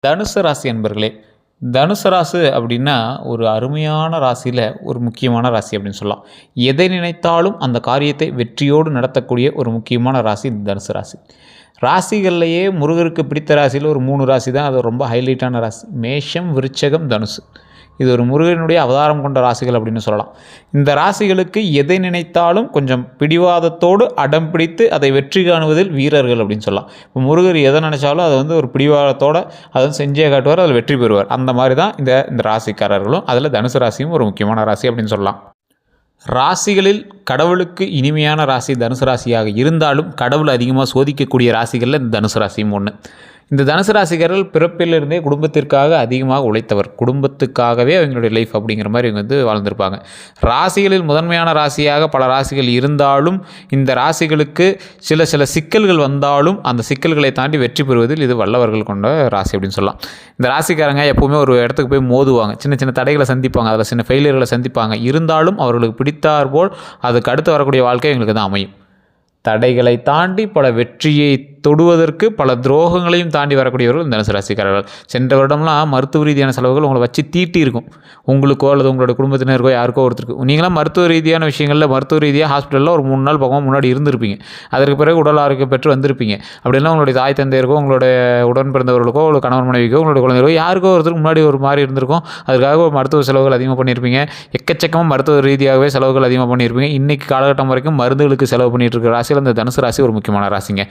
தனுசு ராசி அன்பர்களே, தனுசு ராசி அப்படின்னா ஒரு அருமையான ராசியில் ஒரு முக்கியமான ராசி அப்படின்னு சொல்லலாம். எதை நினைத்தாலும் அந்த காரியத்தை வெற்றியோடு நடத்தக்கூடிய ஒரு முக்கியமான ராசி இந்த தனுசு ராசி. ராசிகள்லேயே முருகருக்கு பிடித்த ராசியில் ஒரு 3 ராசி தான் அது ரொம்ப ஹைலைட்டான ராசி. மேஷம், விருச்சகம், தனுசு. இது ஒரு முருகனுடைய அவதாரம் கொண்ட ராசிகள் அப்படின்னு சொல்லலாம். இந்த ராசிகளுக்கு எதை நினைத்தாலும் கொஞ்சம் பிடிவாதத்தோடு அடம் பிடித்து அதை வெற்றி காணுவதில் வீரர்கள் அப்படின்னு சொல்லலாம். இப்போ முருகர் எதை நினைச்சாலும் அதை ஒரு பிடிவாதத்தோடு அதை செஞ்சே காட்டுவார், அதில் வெற்றி பெறுவார். அந்த மாதிரி தான் இந்த ராசிக்காரர்களும். அதில் தனுசு ராசியும் ஒரு முக்கியமான ராசி அப்படின்னு சொல்லலாம். ராசிகளில் கடவுளுக்கு இனிமையான ராசி தனுசு ராசியாக இருந்தாலும் கடவுள் அதிகமாக சோதிக்கக்கூடிய ராசிகளில் இந்த தனுசு ராசியும் ஒன்று. இந்த தனுசு ராசிக்காரர்கள் பிறப்பிலிருந்தே குடும்பத்திற்காக அதிகமாக உழைத்தவர். குடும்பத்துக்காகவே அவங்களுடைய லைஃப் அப்படிங்கிற மாதிரி இவங்க வாழ்ந்திருப்பாங்க. ராசிகளில் முதன்மையான ராசியாக பல ராசிகள் இருந்தாலும் இந்த ராசிகளுக்கு சில சிக்கல்கள் வந்தாலும் அந்த சிக்கல்களை தாண்டி வெற்றி பெறுவதில் இது வல்லவர்கள் கொண்ட ராசி அப்படின்னு சொல்லலாம். இந்த ராசிக்காரங்க எப்போவுமே ஒரு இடத்துக்கு போய் மோதுவாங்க, சின்ன தடைகளை சந்திப்பாங்க, அதில் சின்ன ஃபெயிலியர்களை சந்திப்பாங்க. இருந்தாலும் அவர்களுக்கு பிடித்தார் போல் அதுக்கு அடுத்து வரக்கூடிய வாழ்க்கை எங்களுக்கு தான் அமையும். தடைகளை தாண்டி பல வெற்றியை தொடுவதற்கு பல துரோகங்களையும் தாண்டி வரக்கூடியவர்கள் இந்த தனுசு ராசிக்காரர்கள். சென்ற வருடம்லாம் மருத்துவ ரீதியான செலவுகள் உங்களை வச்சு தீட்டி இருக்கும். உங்களுக்கோ அல்லது உங்களோட குடும்பத்தினருக்கோ யாருக்கோ ஒருத்தருக்கு நீங்களாம் மருத்துவ ரீதியான விஷயங்களில் மருத்துவ ரீதியாக ஹாஸ்பிட்டலில் ஒரு 3 நாள் பக்கம் முன்னாடி இருந்திருப்பீங்க. அதற்கு பிறகு உடல் ஆரோக்கியம் பெற்று வந்திருப்பீங்க. அப்படின்னா உங்களுடைய தாய் தந்தையருக்கோ உங்களோட உடன் பிறந்தவர்களுக்கோ ஒரு கணவன் மனைவிக்கோ உங்களுடைய குழந்தைகளுக்கோ யாருக்கோ ஒருத்தருக்கு முன்னாடி ஒரு மாதிரி இருந்திருக்கும். அதுக்காக ஒரு மருத்துவ செலவுகள் அதிகமாக பண்ணியிருப்பீங்க. எக்கச்சக்கமாக மருத்துவ ரீதியாகவே செலவுகள் அதிகமாக பண்ணியிருப்பீங்க. இன்றைக்கி காலகட்டம் வரைக்கும் மருந்துகளுக்கு செலவு பண்ணிட்டு இருக்கிற ராசியில் இந்த தனுசு ராசி ஒரு முக்கியமான ராசிங்க.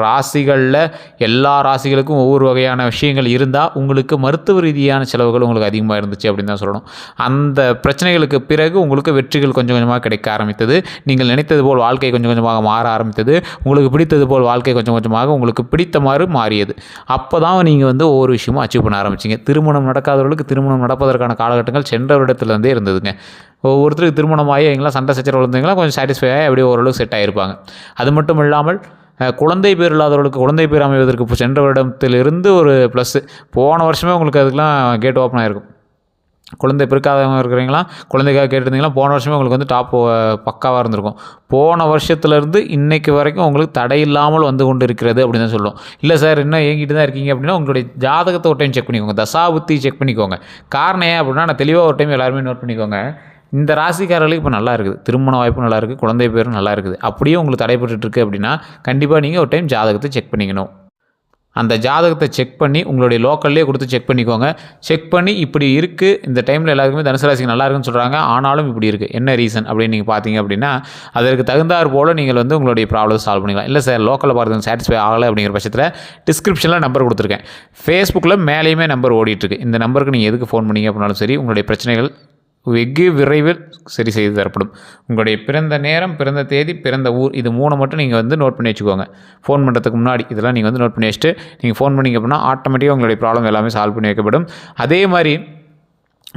ராசிகளில் எல்லா ராசிகளுக்கும் ஒவ்வொரு வகையான விஷயங்கள் இருந்தால் உங்களுக்கு மருத்துவ ரீதியான செலவுகள் உங்களுக்கு அதிகமாக இருந்துச்சு அப்படின்னு தான் சொல்லணும். அந்த பிரச்சனைகளுக்கு பிறகு உங்களுக்கு வெற்றிகள் கொஞ்சம் கொஞ்சமாக கிடைக்க ஆரம்பித்தது. நீங்கள் நினைத்தது போல் வாழ்க்கை கொஞ்சம் கொஞ்சமாக மாற ஆரம்பித்தது. உங்களுக்கு பிடித்தது போல் வாழ்க்கை கொஞ்சம் கொஞ்சமாக உங்களுக்கு பிடித்தமாறு மாறியது. அப்போ தான் நீங்கள் ஒவ்வொரு விஷயமும் அச்சீவ் பண்ண ஆரம்பிச்சிங்க. திருமணம் நடக்காதவர்களுக்கு திருமணம் நடப்பதற்கான காலகட்டங்கள் சென்ற இடத்துலேருந்தே இருந்ததுங்க. ஒவ்வொருத்தருக்கு திருமணமாகி எங்களாம் சண்டை சச்சரவு வந்தவங்களாம் கொஞ்சம் சாட்டிஸ்ஃபை ஆகி அப்படியே ஓரளவுக்கு செட் ஆகிருப்பாங்க. அது மட்டும் இல்லாமல் குழந்தை பேர் இல்லாதவர்களுக்கு குழந்தை பேர் அமைவதற்கு இப்போ சென்ற வருடத்திலிருந்து ஒரு ப்ளஸ்ஸு. போன வருஷமே உங்களுக்கு அதுக்கெலாம் கேட் ஓப்பன் ஆகிருக்கும். குழந்தை பிறக்காதவங்க இருக்கிறீங்களா, குழந்தைக்காக கேட்டிருந்தீங்களா, போன வருஷமே உங்களுக்கு டாப் பக்காவாக இருந்திருக்கும். போன வருஷத்துலேருந்து இன்றைக்கு வரைக்கும் உங்களுக்கு தடை இல்லாமல் வந்து கொண்டு இருக்கிறது அப்படின்னு தான் சொல்லுவோம். இல்லை சார் இன்னும் ஏங்கிட்டு தான் இருக்கீங்க அப்படின்னா உங்களுடைய ஜாதகத்தை ஒரு டைம் செக் பண்ணிக்கோங்க, தசாபுத்தி செக் பண்ணிக்கோங்க. காரணம் ஏன் அப்படின்னா நான் தெளிவாக ஒரு டைம் எல்லாருமே நோட் பண்ணிக்கோங்க. இந்த ராசிக்காரர்களுக்கு இப்போ நல்லா இருக்குது, திருமண வாய்ப்பு நல்லா இருக்குது, குழந்தை பேரும் நல்லா இருக்குது. அப்படியே உங்களுக்கு தடைப்பட்டுருக்கு அப்படின்னா கண்டிப்பாக நீங்கள் ஒரு டைம் ஜாதகத்தை செக் பண்ணிக்கணும். அந்த ஜாதகத்தை செக் பண்ணி உங்களுடைய லோக்கல்லே கொடுத்து செக் பண்ணிக்கோங்க. செக் பண்ணி இப்படி இருக்குது, இந்த டைமில் எல்லாருக்குமே தனுசு ராசிக்கு நல்லா இருக்குன்னு சொல்கிறாங்க, ஆனாலும் இப்படி இருக்குது, என்ன ரீசன் அப்படின்னு நீங்கள் பார்த்தீங்க அப்படின்னா அதற்கு தகுந்தாற் போல் நீங்கள் உங்களுடைய ப்ராப்ளத்தை சால்வ் பண்ணிக்கலாம். இல்லை சார் லோக்கலில் பார்த்து சாட்டிஸ்ஃபை ஆகலை அப்படிங்கிற பட்சத்தில் டிஸ்கிரிப்ஷனில் நம்பர் கொடுத்துருக்கேன். ஃபேஸ்புக்கில் மேலேயுமே நம்பர் ஓடிட்டுருக்கு. இந்த நம்பருக்கு நீங்கள் எதுக்கு ஃபோன் பண்ணிங்க அப்படின்னாலும் சரி உங்களுடைய பிரச்சனைகள் வெகு விரைவில் சரி செய்து தரப்படும். உங்களுடைய பிறந்த நேரம், பிறந்த தேதி, பிறந்த ஊர், இது 3 மட்டும் நீங்கள் நோட் பண்ணி வச்சுக்கோங்க. ஃபோன் பண்ணுறதுக்கு முன்னாடி இதெல்லாம் நீங்கள் நோட் பண்ணி வச்சுட்டு நீங்கள் ஃபோன் பண்ணிங்க அப்படின்னா ஆட்டோமேட்டிக்காக உங்களுடைய ப்ராப்ளம் எல்லாமே சால்வ் பண்ணி வைக்கப்படும். அதே மாதிரி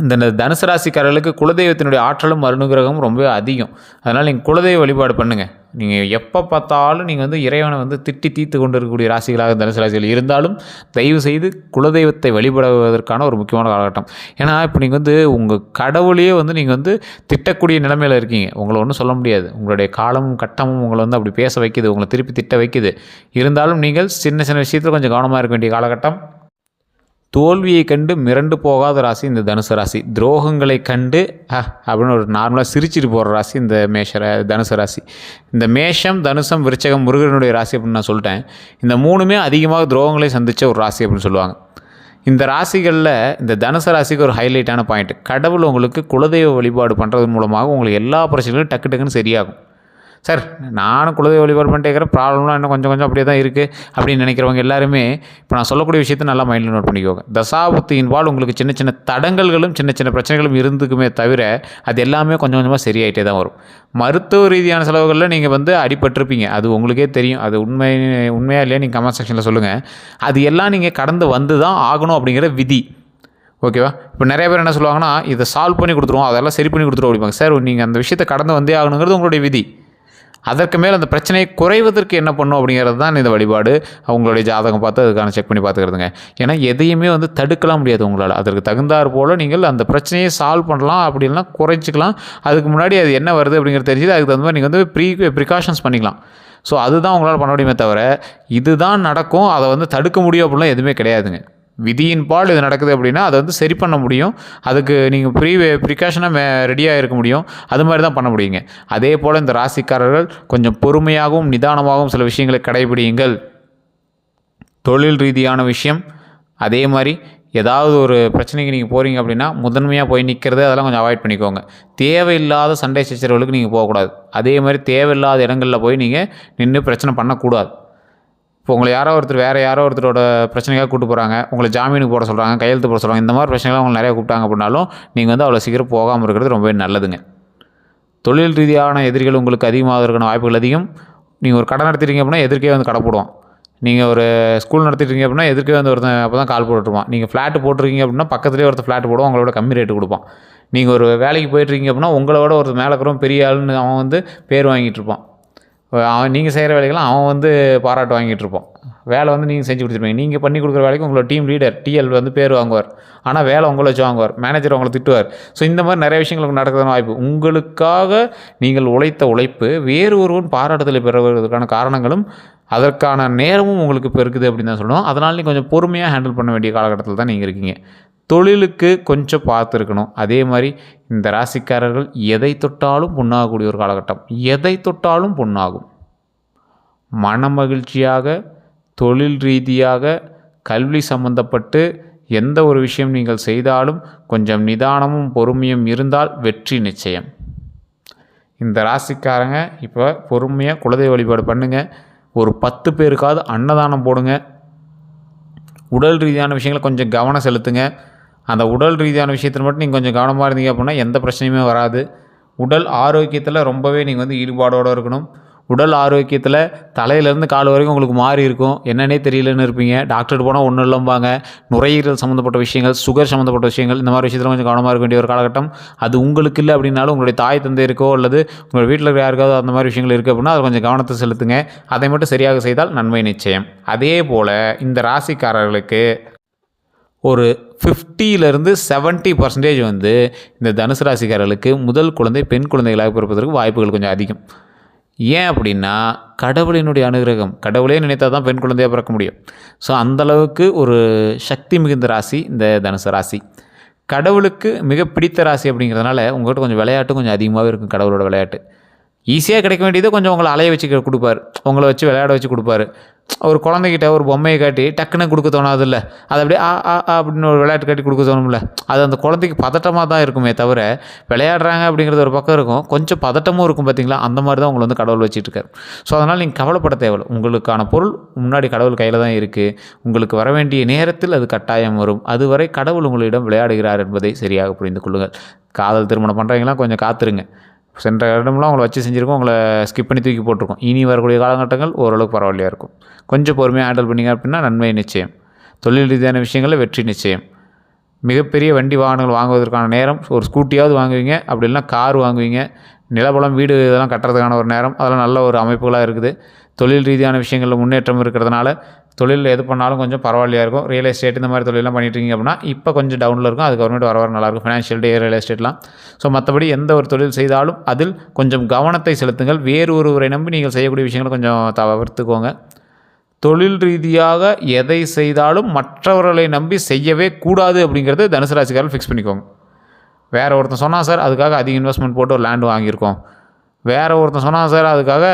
இந்த தனுசு ராசிக்காரர்களுக்கு குலதெய்வத்தினுடைய ஆற்றலும் அனுகிரகமும் ரொம்ப அதிகம். அதனால் நீங்கள் குலதெய்வ வழிபாடு பண்ணுங்கள். நீங்கள் எப்போ பார்த்தாலும் நீங்கள் இறைவனை திட்டி தீர்த்து கொண்டு இருக்கக்கூடிய ராசிகளாக தனுசு ராசிகள் இருந்தாலும் தயவு செய்து குலதெய்வத்தை வழிபடுவதற்கான ஒரு முக்கியமான காலகட்டம். ஏன்னா இப்போ நீங்கள் உங்கள் கடவுளையே நீங்கள் திட்டக்கூடிய நிலைமையில் இருக்கீங்க. உங்களை ஒன்றும் சொல்ல முடியாது. உங்களுடைய காலமும் கட்டமும் உங்களை அப்படி பேச வைக்குது, உங்களை திருப்பி திட்ட வைக்குது. இருந்தாலும் நீங்கள் சின்ன விஷயத்தில் கொஞ்சம் கவனமாக இருக்க வேண்டிய காலகட்டம். தோல்வியை கண்டு மிரண்டு போகாத ராசி இந்த தனுசு ராசி. துரோகங்களை கண்டு அப்படின்னு ஒரு நார்மலாக சிரிச்சிட்டு போகிற ராசி இந்த தனுசு ராசி. இந்த மேஷம், தனுசம், விருச்சகம் முருகனுடைய ராசி அப்படின்னு நான் சொல்லிட்டேன். இந்த 3மே அதிகமாக துரோகங்களை சந்தித்த ஒரு ராசி அப்படின்னு சொல்லுவாங்க. இந்த ராசிகளில் இந்த தனுசு ராசிக்கு ஒரு ஹைலைட்டான பாயிண்ட், கடவுள் உங்களுக்கு குலதெய்வ வழிபாடு பண்ணுறது மூலமாக உங்களுக்கு எல்லா பிரச்சனைகளும் டக்குன்னு சரியாகும். சார் நானும் குலதெய்வ வழிபாடு பண்ணிட்டே இருக்கிறேன், ப்ராப்ளம்லாம் இன்னும் கொஞ்சம் அப்படியே தான் இருக்குது அப்படின்னு நினைக்கிறவங்க எல்லாருமே இப்போ நான் சொல்லக்கூடிய விஷயத்தை நல்லா மைண்டில் நோட் பண்ணிக்கோங்க. தசாபுத்தியின்பால் உங்களுக்கு சின்ன தடங்கல்களும் சின்ன பிரச்சனைகளும் இருந்துக்குமே தவிர அது எல்லாமே கொஞ்சம் கொஞ்சமாக சரியாயிட்டே தான் வரும். மருத்துவ ரீதியான செலவுகளில் நீங்கள் அடிபட்டிருப்பீங்க, அது உங்களுக்கே தெரியும். அது உண்மையாக இல்லையா நீங்கள் கமெண்ட் செக்ஷனில் சொல்லுங்கள். அது எல்லாம் நீங்கள் கடந்து வந்து தான் ஆகணும் அப்படிங்கிற விதி. ஓகேவா? இப்போ நிறைய பேர் என்ன சொல்லுவாங்கன்னா இதை சால்வ் பண்ணி கொடுத்துருவோம், அதெல்லாம் சரி பண்ணி கொடுத்துருவோம் அப்படிப்பாங்க. சார் நீங்கள் அந்த விஷயத்தை கடந்து வந்தே ஆகணுங்கிறது உங்களுடைய விதி. அதற்கு மேலே அந்த பிரச்சனையை குறைவதற்கு என்ன பண்ணும் அப்படிங்கிறது தான் இந்த வழிபாடு. அவங்களுடைய ஜாதகம் பார்த்து அதுக்கான செக் பண்ணி பார்த்துக்கிறதுங்க. ஏன்னா எதையுமே தடுக்கலாம் முடியாது உங்களால். அதற்கு தகுந்தாற் போல் நீங்கள் அந்த பிரச்சனையை சால்வ் பண்ணலாம், அப்படி இல்லைனா குறைச்சிக்கலாம். அதுக்கு முன்னாடி அது என்ன வருது அப்படிங்கிறது தெரிஞ்சுது, அதுக்கு தகுந்த மாதிரி நீங்கள் ப்ரிகாஷன்ஸ் பண்ணிக்கலாம். ஸோ அதுதான் உங்களால் பண்ண முடியுமே தவிர இதுதான் நடக்கும், அதை தடுக்க முடியும் அப்படிலாம் எதுவுமே கிடையாதுங்க. விதியின் பால் இது நடக்குது அப்படின்னா அதை வந்து சரி பண்ண முடியும். அதுக்கு நீங்கள் ப்ரிகாஷனாக ரெடியாக இருக்க முடியும். அது மாதிரி தான் பண்ண முடியுங்க. அதே போல் இந்த ராசிக்காரர்கள் கொஞ்சம் பொறுமையாகவும் நிதானமாகவும் சில விஷயங்களை கடைபிடியுங்கள். தொழில் ரீதியான விஷயம், அதே மாதிரி ஏதாவது ஒரு பிரச்சனைக்கு நீங்கள் போகிறீங்க அப்படின்னா முதன்மையாக போய் நிற்கிறது அதெல்லாம் கொஞ்சம் அவாய்ட் பண்ணிக்கோங்க. தேவையில்லாத சண்டை சச்சரவுகளுக்கு நீங்கள் போகக்கூடாது. அதே மாதிரி தேவையில்லாத இடங்களில் போய் நீங்கள் நின்று பிரச்சனை பண்ணக்கூடாது. இப்போ உங்களை வேறு யாரோ ஒருத்தரோட பிரச்சனைக்காக கூப்பிட்டு போகிறாங்க, உங்களை ஜாமீனுக்கு போட சொல்கிறாங்க, கையெழுத்து போட சொல்கிறாங்க, இந்த மாதிரி பிரச்சனைலாம் உங்களை நிறையா கூப்பிட்டாங்க அப்படின்னாலும் நீங்கள் வந்து அவ்வளோ சீக்கிரம் போகாமல் இருக்கிறது ரொம்பவே நல்லதுங்க. தொழில் ரீதியான எதிரிகள் உங்களுக்கு அதிகமாகிறதுக்கான வாய்ப்புகள் அதிகம். நீங்கள் ஒரு கடை நடத்திட்டீங்க அப்படின்னா எதிர்க்கே வந்து கடை போடுவான். நீங்கள் ஒரு ஸ்கூல் நடத்திட்டீங்க அப்படின்னா எதிர்க்கே வந்து ஒருத்தன் அப்போ தான் கால் போட்டுருவான். நீங்கள் ஃப்ளாட்டு போட்டிருக்கீங்க அப்படின்னா பக்கத்துலேயே ஒருத்தர் ஃப்ளாட் போடுவான், உங்களோட கம்மி ரேட்டு கொடுப்பான். நீங்கள் ஒரு வேலைக்கு போயிட்டுருக்கீங்க அப்படின்னா உங்களோட ஒருத்தர் மேலே இருக்கிறவன் பெரிய ஆளுன்னு அவன் வந்து பேர் வாங்கிட்டு இருப்பான். நீங்கள் செய்கிற வேலைக்கெல்லாம் அவன் வந்து பாராட்டு வாங்கிட்டு இருப்பான். வேலை வந்து நீங்கள் செஞ்சு கொடுத்துருப்பீங்க. நீங்கள் பண்ணி கொடுக்குற வேலைக்கு உங்களோட டீம் லீடர் டிஎல் வந்து பேர் வாங்குவார். ஆனால் வேலை உங்களை வச்சு வாங்குவார். மேனேஜர் உங்களை திட்டுவார். ஸோ இந்த மாதிரி நிறைய விஷயங்களுக்கு நடக்கிறதான வாய்ப்பு. உங்களுக்காக நீங்கள் உழைத்த உழைப்பு வேறு ஒருவன் பாராட்டுதலை பெறுவதற்கான காரணங்களும் அதற்கான நேரமும் உங்களுக்கு இப்போ இருக்குது அப்படின்னு தான் சொல்லணும். அதனால் நீங்கள் கொஞ்சம் பொறுமையாக ஹேண்டில் பண்ண வேண்டிய காலகட்டத்தில் தான் நீங்கள் இருக்கீங்க. தொழிலுக்கு கொஞ்சம் பார்த்துருக்கணும். அதே மாதிரி இந்த ராசிக்காரர்கள் எதை தொட்டாலும் பொண்ணாகக்கூடிய ஒரு காலகட்டம். எதை தொட்டாலும் பொண்ணாகும். மன மகிழ்ச்சியாக, தொழில் ரீதியாக, கல்வி சம்பந்தப்பட்டு எந்த ஒரு விஷயம் நீங்கள் செய்தாலும் கொஞ்சம் நிதானமும் பொறுமையும் இருந்தால் வெற்றி நிச்சயம். இந்த ராசிக்காரங்க இப்போ பொறுமையாக குலதெய்வ வழிபாடு பண்ணுங்கள். ஒரு 10 பேருக்காவது அன்னதானம் போடுங்க. உடல் ரீதியான விஷயங்களை கொஞ்சம் கவனம் செலுத்துங்க. அந்த உடல் ரீதியான விஷயத்தில் மட்டும் நீங்கள் கொஞ்சம் கவனமாக இருந்தீங்க அப்படின்னா எந்த பிரச்சனையுமே வராது. உடல் ஆரோக்கியத்தில் ரொம்பவே நீங்கள் வந்து ஈடுபாடோடு இருக்கணும். உடல் ஆரோக்கியத்தில் தலையிலேருந்து கால் வரைக்கும் உங்களுக்கு மாறி இருக்கும். என்னன்னே தெரியலன்னு இருப்பீங்க. டாக்டர்கிட்ட போனால் ஒன்றும் இல்லைம்பாங்க. நுரையீரல் சம்மந்தப்பட்ட விஷயங்கள், சுகர் சம்மந்தப்பட்ட விஷயங்கள், இந்த மாதிரி விஷயத்தில் கொஞ்சம் கவனமாக இருக்க வேண்டிய ஒரு காலகட்டம். அது உங்களுக்கு இல்லை அப்படின்னாலும் உங்களுடைய தாய் தந்தை இருக்கோ அல்லது உங்கள் வீட்டில் இருக்கிற யாருக்காவது அந்த மாதிரி விஷயங்கள் இருக்குது அப்படின்னா அதை கொஞ்சம் கவனத்தை செலுத்துங்க. அதை மட்டும் சரியாக செய்தால் நன்மை நிச்சயம். அதே போல் இந்த ராசிக்காரர்களுக்கு ஒரு 50% வந்து இந்த தனுசு ராசிக்காரர்களுக்கு முதல் குழந்தை பெண் குழந்தைகளாக பிறப்பதற்கு வாய்ப்புகள் கொஞ்சம் அதிகம். ஏன் அப்படின்னா கடவுளினுடைய அனுகிரகம். கடவுளே நினைத்தால் தான் பெண் குழந்தையாக பிறக்க முடியும். ஸோ அந்தளவுக்கு ஒரு சக்தி மிகுந்த ராசி இந்த தனுசு ராசி. கடவுளுக்கு மிக பிடித்த ராசி அப்படிங்கிறதுனால உங்கள்கிட்ட கொஞ்சம் விளையாட்டு கொஞ்சம் அதிகமாகவே இருக்கும். கடவுளோட விளையாட்டு ஈஸியாக கிடைக்க வேண்டியதை கொஞ்சம் உங்களை அலைய வச்சு கொடுப்பார். உங்களை வச்சு விளையாட வச்சு கொடுப்பாரு. ஒரு குழந்தைகிட்ட ஒரு பொம்மையை காட்டி டக்குன்னு கொடுக்க தோணாதில்ல. அது அப்படியே அப்படின்னு ஒரு விளையாட்டு காட்டி கொடுக்க தோணும்ல. அது அந்த குழந்தைக்கு பதட்டமாக தான் இருக்குமே தவிர விளையாடுறாங்க அப்படிங்கிறது ஒரு பக்கம் இருக்கும், கொஞ்சம் பதட்டமும் இருக்கும். பார்த்தீங்களா, அந்த மாதிரி தான் உங்களை வந்து கடவுள் வச்சுட்ருக்காரு. ஸோ அதனால் நீங்கள் கவலைப்பட தேவையில்லை. உங்களுக்கான பொருள் முன்னாடி கடவுள் கையில் தான் இருக்குது. உங்களுக்கு வர வேண்டிய நேரத்தில் அது கட்டாயம் வரும். அதுவரை கடவுள் உங்களிடம் விளையாடுகிறார் என்பதை சரியாக புரிந்து கொள்ளுங்கள். காதல் திருமணம் பண்ணுறீங்களா, கொஞ்சம் காத்துருங்க. சென்ற இடம்லாம் உங்களை வச்சு செஞ்சுருக்கோம், உங்களை ஸ்கிப் பண்ணி தூக்கி போட்டிருக்கோம். இனி வரக்கூடிய காலகட்டங்கள் ஓரளவுக்கு பரவாயில்லையாக இருக்கும். கொஞ்சம் பொறுமையாக ஹேண்டில் பண்ணிங்க அப்படின்னா நன்மை நிச்சயம். தொழில் ரீதியான விஷயங்களில் வெற்றி நிச்சயம். மிகப்பெரிய வண்டி வாகனங்கள் வாங்குவதற்கான நேரம். ஒரு ஸ்கூட்டியாவது வாங்குவீங்க, அப்படி இல்லைனா கார் வாங்குவீங்க. நிலபலம் வீடு இதெல்லாம் கட்டுறதுக்கான ஒரு நேரம். அதெல்லாம் நல்ல ஒரு அமைப்புகளாக இருக்குது. தொழில் ரீதியான விஷயங்களில் முன்னேற்றம் இருக்கிறதுனால தொழில் எது பண்ணாலும் கொஞ்சம் பரவாயில்லையாக இருக்கும். ரியல் எஸ்டேட் இந்த மாதிரி தொழிலெலாம் பண்ணிட்டுருக்கீங்க அப்படின்னா இப்போ கொஞ்சம் டவுனில் இருக்கும். அது கவர்மெண்ட் வர நல்லாயிருக்கும். ஃபினான்ஷியல் டே ரியல் எஸ்டேட்லாம். ஸோ மற்றபடி எந்த ஒரு தொழில் செய்தாலும் அதில் கொஞ்சம் கவனத்தை செலுத்துங்கள். வேறு ஒருவரை நம்பி நீங்கள் செய்யக்கூடிய விஷயங்களை கொஞ்சம் தவிர்த்துக்கோங்க. தொழில் ரீதியாக எதை செய்தாலும் மற்றவர்களை நம்பி செய்யவே கூடாது அப்படிங்கிறது தனுசு ராசிக்காரர்கள் ஃபிக்ஸ் பண்ணிக்கோங்க. வேறு ஒருத்தன் சொன்னால் சார் அதுக்காக அதிக இன்வெஸ்ட்மெண்ட் போட்டு ஒரு லேண்டு வாங்கியிருக்கோம், வேறு ஒருத்தன் சொன்னால் சார் அதுக்காக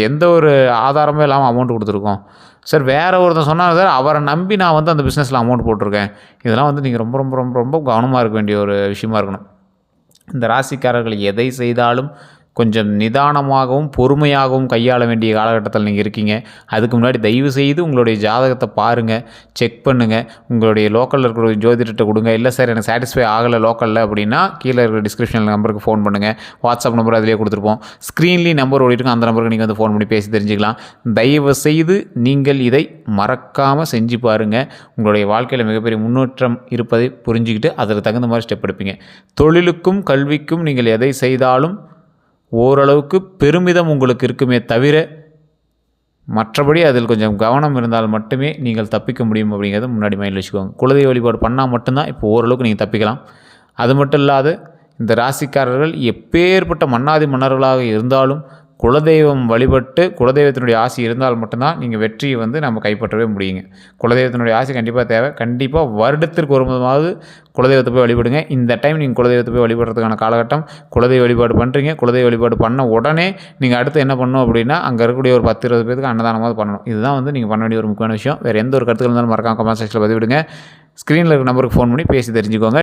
எந்த ஒரு ஆதாரமே இல்லாமல் அமௌண்ட் கொடுத்துருக்கோம், சார் வேறு ஒருத்தன் சொன்னால் சார் அவரை நம்பி நான் வந்து அந்த பிஸ்னஸில் அமௌண்ட் போட்டிருக்கேன். இதெல்லாம் வந்து நீங்கள் ரொம்ப ரொம்ப ரொம்ப ரொம்ப கவனமாக இருக்க வேண்டிய ஒரு விஷயமா இருக்கணும். இந்த ராசிக்காரர்கள் எதை செய்தாலும் கொஞ்சம் நிதானமாகவும் பொறுமையாகவும் கையாள வேண்டிய காலகட்டத்தில் நீங்கள் இருக்கீங்க. அதுக்கு முன்னாடி தயவு செய்து உங்களுடைய ஜாதகத்தை பாருங்கள், செக் பண்ணுங்கள். உங்களுடைய லோக்கலில் இருக்கிற ஜோதிடர்கிட்ட கொடுங்க. இல்லை சார் எனக்கு சாட்டிஸ்ஃபை ஆகலை லோக்கலில் அப்படின்னா கீழே இருக்கிற டிஸ்கிரிப்ஷன் நம்பருக்கு ஃபோன் பண்ணுங்கள். வாட்ஸ்அப் நம்பர் அதிலே கொடுத்துருப்போம். ஸ்க்ரீன்லேயும் நம்பர் ஓடிட்டுருங்க, அந்த நம்பருக்கு நீங்கள் வந்து ஃபோன் பண்ணி பேசி தெரிஞ்சுக்கலாம். தயவு செய்து நீங்கள் இதை மறக்காமல் செஞ்சு பாருங்கள். உங்களுடைய வாழ்க்கையில் மிகப்பெரிய முன்னேற்றம் இருப்பதை புரிஞ்சுக்கிட்டு அதற்கு தகுந்த மாதிரி ஸ்டெப் எடுப்பீங்க. தொழிலுக்கும் கல்விக்கும் நீங்கள் எதை செய்தாலும் ஓரளவுக்கு பெருமிதம் உங்களுக்கு இருக்குமே தவிர மற்றபடி அதில் கொஞ்சம் கவனம் இருந்தால் மட்டுமே நீங்கள் தப்பிக்க முடியும் அப்படிங்கிறத முன்னாடி மைண்டில் வச்சுக்கோங்க. குலதெய்வ வழிபாடு பண்ணால் மட்டும்தான் இப்போ ஓரளவுக்கு நீங்கள் தப்பிக்கலாம். அது மட்டும் இல்லாது இந்த ராசிக்காரர்கள் எப்பேற்பட்ட மன்னாதி மன்னர்களாக இருந்தாலும் குலதெய்வம் வழிபட்டு குலதெய்வத்தினுடைய ஆசி இருந்தால் மட்டும்தான் நீங்கள் வெற்றியை வந்து நம்ம கைப்பற்றவே முடியுங்க. குலதெய்வத்தினுடைய ஆசி கண்டிப்பாக தேவை. கண்டிப்பாக வருடத்திற்கு ஒரு முறையாவது குலதெய்வத்தை போய் வழிபடுங்க. இந்த டைம் நீங்கள் குலதெய்வத்தை போய் வழிபடுறதுக்கான காலகட்டம். குலதெய்வ வழிபாடு பண்ணுறீங்க, குலதெய்வ வழிபாடு பண்ண உடனே நீங்கள் அடுத்து என்ன பண்ணணும் அப்படின்னா, அங்கே இருக்கக்கூடிய ஒரு 10-20 பேருக்கு அன்னதானமாவது பண்ணணும். இதுதான் வந்து நீங்கள் பண்ண வேண்டிய ஒரு முக்கியமான விஷயம். வேறு எந்த ஒரு கருத்துக்கள் இருந்தாலும் மறக்காம கமெண்ட் செக்ஷனில் பதிவிடுங்க. ஸ்க்ரீனில் இருக்க நம்பருக்கு ஃபோன் பண்ணி பேசி தெரிஞ்சுக்கோங்க.